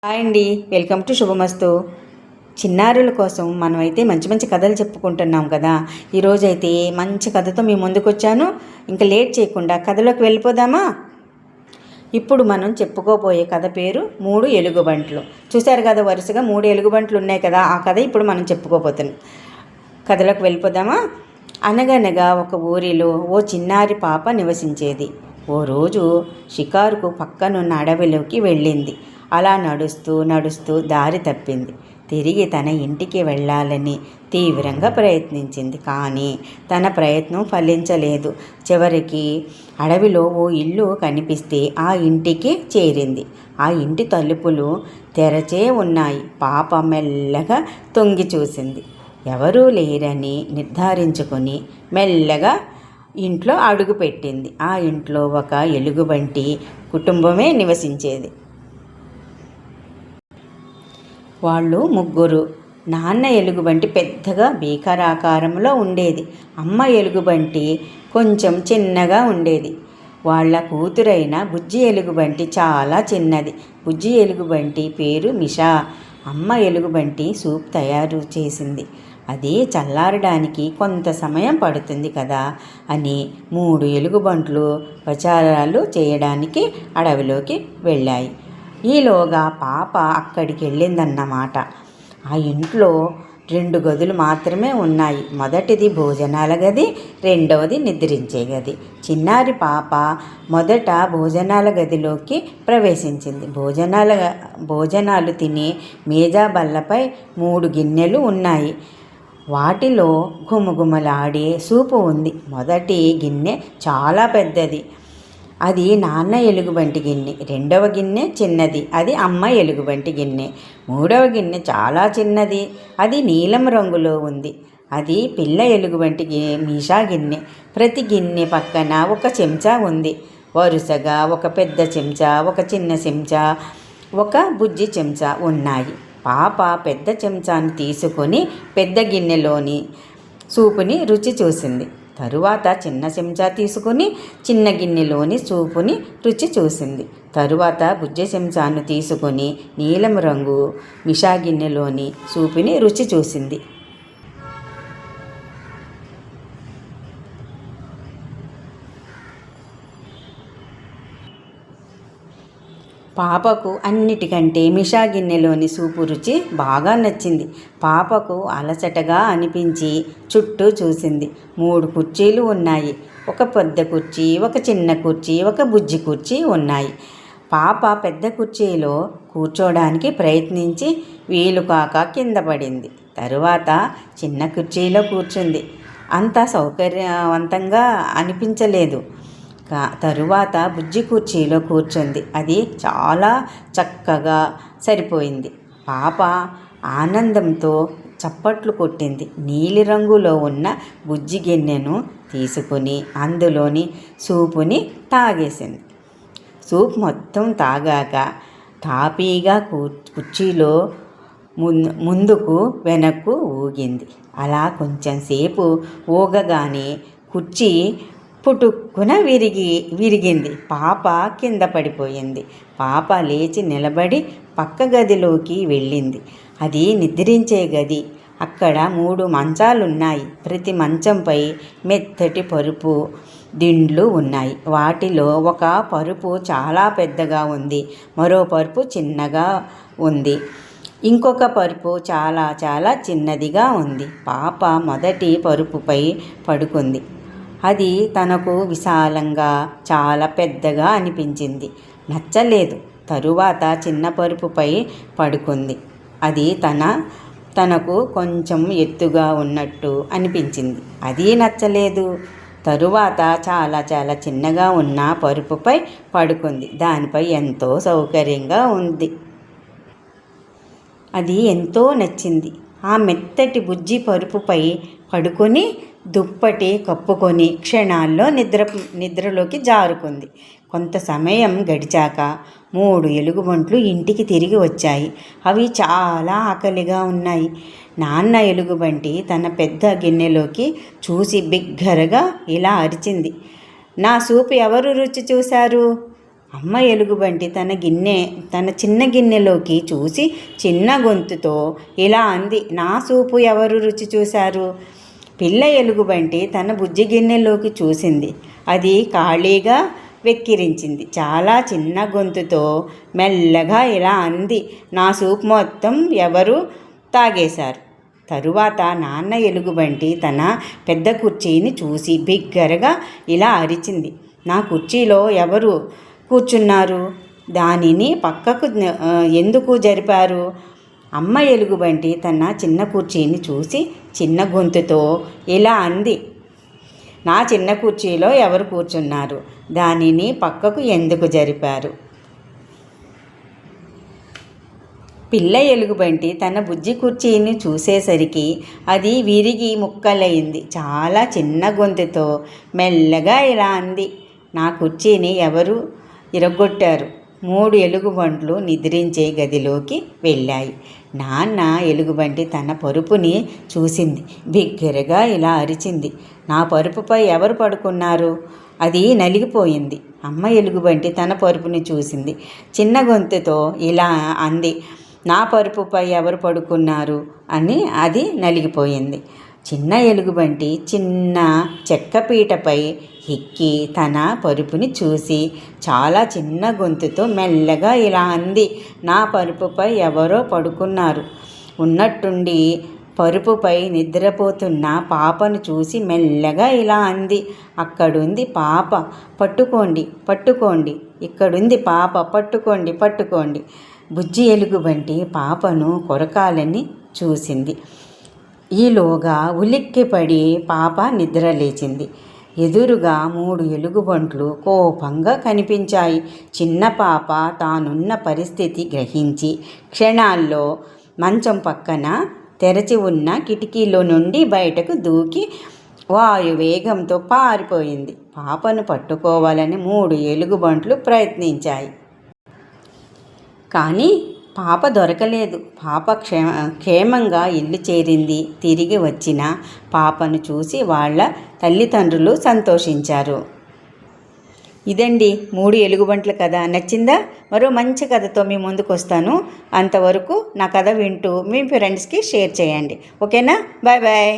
Hi అండి, welcome to శుభమస్తు. చిన్నారుల కోసం మనమైతే మంచి మంచి కథలు చెప్పుకుంటున్నాం కదా. ఈరోజైతే మంచి కథతో మీ ముందుకు వచ్చాను. ఇంకా లేట్ చేయకుండా కథలోకి వెళ్ళిపోదామా? ఇప్పుడు మనం చెప్పుకోబోయే కథ పేరు 3 ఎలుగుబంట్లు. చూశారు కదా, వరుసగా 3 ఎలుగుబంట్లు ఉన్నాయి కదా. ఆ కథ ఇప్పుడు మనం చెప్పుకోబోతున్నాం. కథలోకి వెళ్ళిపోదామా? అనగనగా ఒక ఊరిలో ఓ చిన్నారి పాప నివసించేది. ఓ రోజు షికారుకు పక్కనున్న అడవిలోకి వెళ్ళింది. అలా నడుస్తూ నడుస్తూ దారి తప్పింది. తిరిగి తన ఇంటికి వెళ్ళాలని తీవ్రంగా ప్రయత్నించింది. కానీ తన ప్రయత్నం ఫలించలేదు. చివరికి అడవిలో ఓ ఇల్లు కనిపిస్తే ఆ ఇంటికి చేరింది. ఆ ఇంటి తలుపులు తెరచే ఉన్నాయి. పాప మెల్లగా తొంగి చూసింది. ఎవరూ లేరని నిర్ధారించుకొని మెల్లగా ఇంట్లో అడుగుపెట్టింది. ఆ ఇంట్లో ఒక ఎలుగుబంటి కుటుంబమే నివసించేది. వాళ్ళు ముగ్గురు. నాన్న ఎలుగుబంటి పెద్దగా భీకరాకారంలో ఉండేది. అమ్మ ఎలుగుబంటి కొంచెం చిన్నగా ఉండేది. వాళ్ళ కూతురైన బుజ్జి ఎలుగుబంటి చాలా చిన్నది. బుజ్జి ఎలుగుబంటి పేరు మిషా. అమ్మ ఎలుగుబంటి సూప్ తయారు చేసింది. అది చల్లారడానికి కొంత సమయం పడుతుంది కదా అని 3 ఎలుగుబంట్లు ప్రచారాలు చేయడానికి అడవిలోకి వెళ్ళాయి. ఈలోగా పాప అక్కడికి వెళ్ళిందన్నమాట. ఆ ఇంట్లో 2 గదులు మాత్రమే ఉన్నాయి. మొదటిది భోజనాల గది, రెండవది నిద్రించే గది. చిన్నారి పాప మొదట భోజనాల గదిలోకి ప్రవేశించింది. భోజనాలు తిని మేజా బల్లపై 3 గిన్నెలు ఉన్నాయి. వాటిలో గుమగుమలాడే సూపు ఉంది. మొదటి గిన్నె చాలా పెద్దది. అది నాన్న ఎలుగుబంటి గిన్నె. రెండవ గిన్నె చిన్నది. అది అమ్మ ఎలుగుబంటి గిన్నె. మూడవ గిన్నె చాలా చిన్నది. అది నీలం రంగులో ఉంది. అది పిల్ల ఎలుగుబంటి మీషా గిన్నె. ప్రతి గిన్నె పక్కన ఒక చెంచా ఉంది. వరుసగా ఒక పెద్ద చెంచా, ఒక చిన్న చెంచా, ఒక బుజ్జి చెంచా ఉన్నాయి. పాప పెద్ద చెంచాను తీసుకొని పెద్ద గిన్నెలోని సూపుని రుచి చూసింది. తరువాత చిన్న చెంచా తీసుకుని చిన్న గిన్నెలోని సూపుని రుచి చూసింది. తరువాత బుజ్జి చెంచాను తీసుకొని నీలం రంగు మిషా గిన్నెలోని సూపుని రుచి చూసింది. పాపకు అన్నిటికంటే మిషా గిన్నెలోని సూపు రుచి బాగా నచ్చింది. పాపకు అలసటగా అనిపించి చుట్టూ చూసింది. 3 కుర్చీలు ఉన్నాయి. ఒక పెద్ద కుర్చీ, ఒక చిన్న కుర్చీ, ఒక బుజ్జి కుర్చీ ఉన్నాయి. పాప పెద్ద కుర్చీలో కూర్చోడానికి ప్రయత్నించి వీలు కాక కింద పడింది. తరువాత చిన్న కుర్చీలో కూర్చుంది. అంత సౌకర్యవంతంగా అనిపించలేదు. తరువాత బుజ్జి కుర్చీలో కూర్చుంది. అది చాలా చక్కగా సరిపోయింది. పాప ఆనందంతో చప్పట్లు కొట్టింది. నీలిరంగులో ఉన్న బుజ్జి గిన్నెను తీసుకుని అందులోని సూపుని తాగేసింది. సూప్ మొత్తం తాగాక తాపీగా కుర్చీలో ముందుకు వెనక్కు ఊగింది. అలా కొంచెం సేపు ఊగగానే కుర్చీ పుటుక్కున విరిగింది. పాప కింద పడిపోయింది. పాప లేచి నిలబడి పక్క గదిలోకి వెళ్ళింది. అది నిద్రించే గది. అక్కడ 3 మంచాలున్నాయి. ప్రతి మంచంపై మెత్తటి పరుపు దిండ్లు ఉన్నాయి. వాటిలో ఒక పరుపు చాలా పెద్దగా ఉంది. మరో పరుపు చిన్నగా ఉంది. ఇంకొక పరుపు చాలా చాలా చిన్నదిగా ఉంది. పాప మొదటి పరుపుపై పడుకుంది. అది తనకు విశాలంగా చాలా పెద్దగా అనిపించింది. నచ్చలేదు. తరువాత చిన్న పరుపుపై పడుకుంది. అది తనకు కొంచెం ఎత్తుగా ఉన్నట్టు అనిపించింది. అది నచ్చలేదు. తరువాత చాలా చాలా చిన్నగా ఉన్న పరుపుపై పడుకుంది. దానిపై ఎంతో సౌకర్యంగా ఉంది. అది ఎంతో నచ్చింది. ఆ మెత్తటి బుజ్జి పరుపుపై పడుకొని దుప్పటి కప్పుకొని క్షణాల్లో నిద్రలోకి జారుకుంది. కొంత సమయం గడిచాక 3 ఎలుగుబంట్లు ఇంటికి తిరిగి వచ్చాయి. అవి చాలా ఆకలిగా ఉన్నాయి. నాన్న ఎలుగుబంటి తన పెద్ద గిన్నెలోకి చూసి బిగ్గరగా ఇలా అరిచింది. నా సూపు ఎవరు రుచి చూశారు? అమ్మ ఎలుగుబంటి తన చిన్న గిన్నెలోకి చూసి చిన్న గొంతుతో ఇలా అంది, నా సూపు ఎవరు రుచి చూశారు? పిల్ల ఎలుగుబంటి తన బుజ్జి గిన్నెలోకి చూసింది. అది ఖాళీగా వెక్కిరించింది. చాలా చిన్న గొంతుతో మెల్లగా ఇలా అంది, నా సూప్ మొత్తం ఎవరు తాగేశారు? తరువాత నాన్న ఎలుగుబంటి తన పెద్ద కుర్చీని చూసి బిగ్గరగా ఇలా అరిచింది, నా కుర్చీలో ఎవరు కూర్చున్నారు? దానిని పక్కకు ఎందుకు జరిపారు? అమ్మ ఎలుగుబంటి తన చిన్న కుర్చీని చూసి చిన్న గొంతుతో ఇలా అంది, నా చిన్న కుర్చీలో ఎవరు కూర్చున్నారు? దానిని పక్కకు ఎందుకు జరిపారు? పిల్ల ఎలుగుబంటి తన బుజ్జి కుర్చీని చూసేసరికి అది విరిగి ముక్కలైంది. చాలా చిన్న గొంతుతో మెల్లగా ఇలా అంది, నా కుర్చీని ఎవరు ఇరగొట్టారు? 3 ఎలుగుబంట్లు నిద్రించే గదిలోకి వెళ్ళాయి. నాన్న ఎలుగుబంటి తన పరుపుని చూసింది. బిగ్గరగా ఇలా అరిచింది, నా పరుపుపై ఎవరు పడుకున్నారు? అది నలిగిపోయింది. అమ్మ ఎలుగుబంటి తన పరుపుని చూసింది. చిన్న గొంతుతో ఇలా అంది, నా పరుపుపై ఎవరు పడుకున్నారు అని అది నలిగిపోయింది. చిన్న ఎలుగుబంటి చిన్న చెక్క పీటపై ఎక్కి తన పరుపుని చూసి చాలా చిన్న గొంతుతో మెల్లగా ఇలా అంది, నా పరుపుపై ఎవరో పడుకున్నారు. ఉన్నట్టుండి పరుపుపై నిద్రపోతున్న పాపను చూసి మెల్లగా ఇలా అంది, అక్కడుంది పాప, పట్టుకోండి పట్టుకోండి, ఇక్కడుంది పాప, పట్టుకోండి పట్టుకోండి. బుజ్జి ఎలుగుబంటి పాపను కొరకాలని చూసింది. ఈలోగా ఉలిక్కిపడి పాప నిద్రలేచింది. ఎదురుగా 3 ఎలుగుబంట్లు కోపంగా కనిపించాయి. చిన్న పాప తానున్న పరిస్థితి గ్రహించి క్షణాల్లో మంచం పక్కన తెరచి ఉన్న కిటికీలో నుండి బయటకు దూకి వాయువేగంతో పారిపోయింది. పాపను పట్టుకోవాలని 3 ఎలుగుబంట్లు ప్రయత్నించాయి. కానీ పాప దొరకలేదు. పాప క్షేమంగా ఇల్లు చేరింది. తిరిగి వచ్చిన పాపను చూసి వాళ్ళ తల్లిదండ్రులు సంతోషించారు. ఇదండి 3 ఎలుగుబంట్ల కథ. నచ్చిందా? మరో మంచి కథతో మీ ముందుకు వస్తాను. అంతవరకు నా కథ వింటూ మీ ఫ్రెండ్స్కి షేర్ చేయండి. ఓకేనా? Bye bye.